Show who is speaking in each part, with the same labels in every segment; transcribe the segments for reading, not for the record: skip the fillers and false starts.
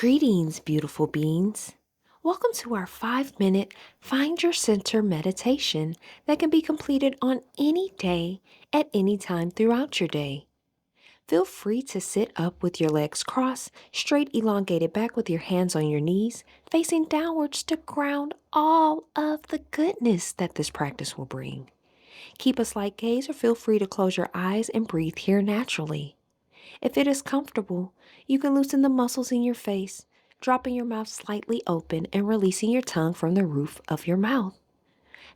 Speaker 1: Greetings, beautiful beings. Welcome to our 5-minute Find Your Center meditation that can be completed on any day at any time throughout your day. Feel free to sit up with your legs crossed, straight elongated back with your hands on your knees, facing downwards to ground all of the goodness that this practice will bring. Keep a slight gaze or feel free to close your eyes and breathe here naturally. If it is comfortable, you can loosen the muscles in your face, dropping your mouth slightly open and releasing your tongue from the roof of your mouth.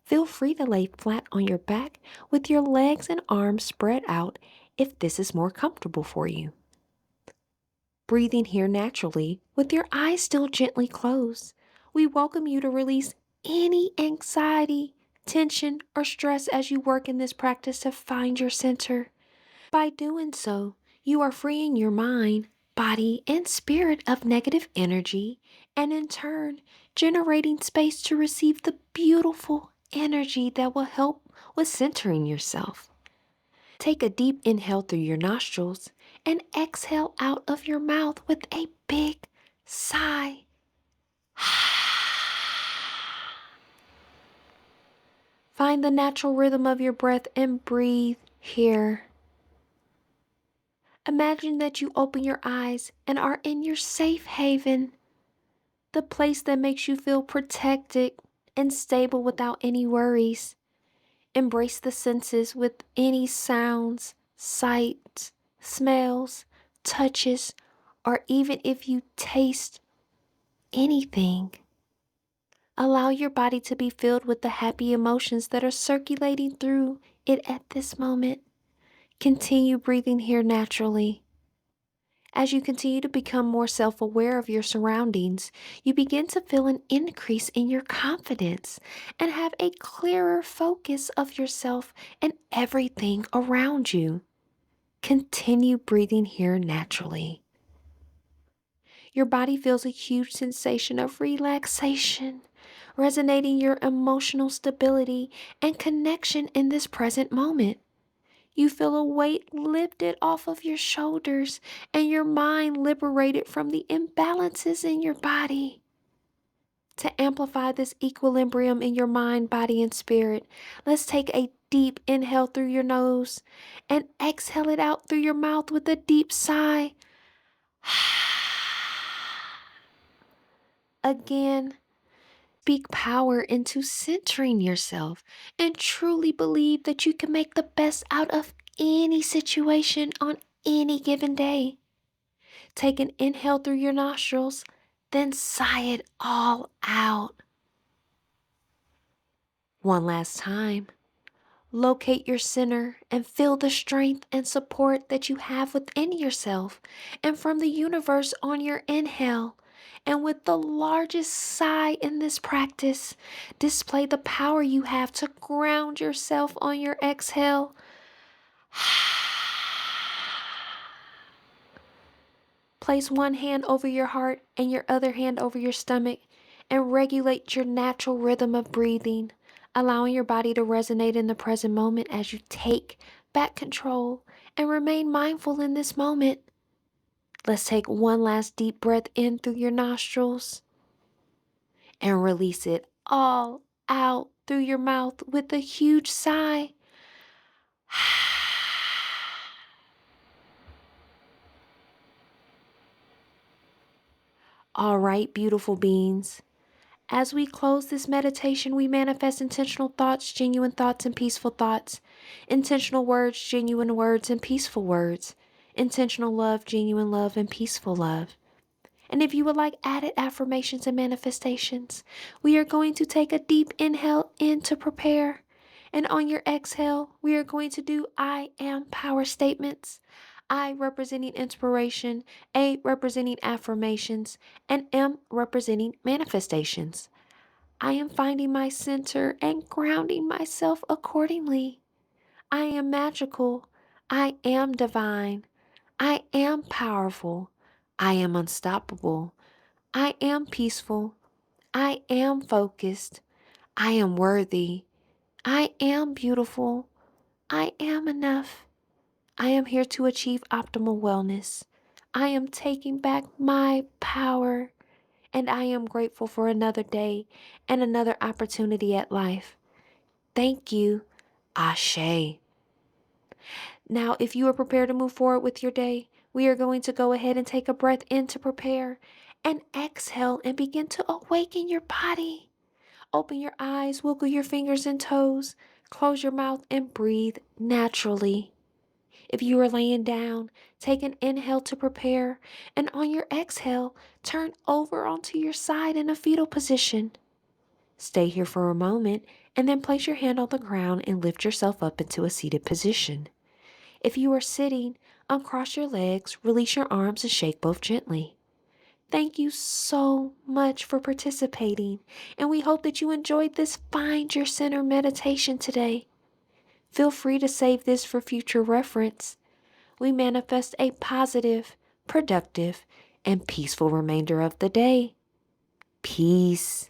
Speaker 1: Feel free to lay flat on your back with your legs and arms spread out if this is more comfortable for you. Breathing here naturally with your eyes still gently closed, we welcome you to release any anxiety, tension, or stress as you work in this practice to find your center. By doing so, you are freeing your mind, body, and spirit of negative energy, and in turn, generating space to receive the beautiful energy that will help with centering yourself. Take a deep inhale through your nostrils and exhale out of your mouth with a big sigh. Find the natural rhythm of your breath and breathe here. Imagine that you open your eyes and are in your safe haven, the place that makes you feel protected and stable without any worries. Embrace the senses with any sounds, sights, smells, touches, or even if you taste anything. Allow your body to be filled with the happy emotions that are circulating through it at this moment. Continue breathing here naturally. As you continue to become more self-aware of your surroundings, you begin to feel an increase in your confidence and have a clearer focus of yourself and everything around you. Continue breathing here naturally. Your body feels a huge sensation of relaxation, resonating your emotional stability and connection in this present moment. You feel a weight lifted off of your shoulders and your mind liberated from the imbalances in your body. To amplify this equilibrium in your mind, body, and spirit, let's take a deep inhale through your nose and exhale it out through your mouth with a deep sigh. Again, speak power into centering yourself and truly believe that you can make the best out of any situation on any given day. Take an inhale through your nostrils, then sigh it all out. One last time. Locate your center and feel the strength and support that you have within yourself and from the universe on your inhale. And with the largest sigh in this practice, display the power you have to ground yourself on your exhale. Place one hand over your heart and your other hand over your stomach and regulate your natural rhythm of breathing, allowing your body to resonate in the present moment as you take back control and remain mindful in this moment. Let's take one last deep breath in through your nostrils and release it all out through your mouth with a huge sigh. All right, beautiful beings. As we close this meditation, we manifest intentional thoughts, genuine thoughts, and peaceful thoughts. Intentional words, genuine words, and peaceful words. Intentional love, genuine love, and peaceful love. And if you would like added affirmations and manifestations, we are going to take a deep inhale in to prepare. And on your exhale, we are going to do I am power statements. I representing inspiration, A representing affirmations, and M representing manifestations. I am finding my center and grounding myself accordingly. I am magical. I am divine. I am powerful. I am unstoppable. I am peaceful. I am focused. I am worthy. I am beautiful. I am enough. I am here to achieve optimal wellness. I am taking back my power, and I am grateful for another day and another opportunity at life. Thank you, Ashe. Now, if you are prepared to move forward with your day, we are going to go ahead and take a breath in to prepare and exhale and begin to awaken your body. Open your eyes, wiggle your fingers and toes, close your mouth, and breathe naturally. If you are laying down, take an inhale to prepare, and on your exhale, turn over onto your side in a fetal position. Stay here for a moment, and then place your hand on the ground and lift yourself up into a seated position. If you are sitting, uncross your legs, release your arms, and shake both gently. Thank you so much for participating, and we hope that you enjoyed this Find Your Center meditation today. Feel free to save this for future reference. We manifest a positive, productive, and peaceful remainder of the day. Peace.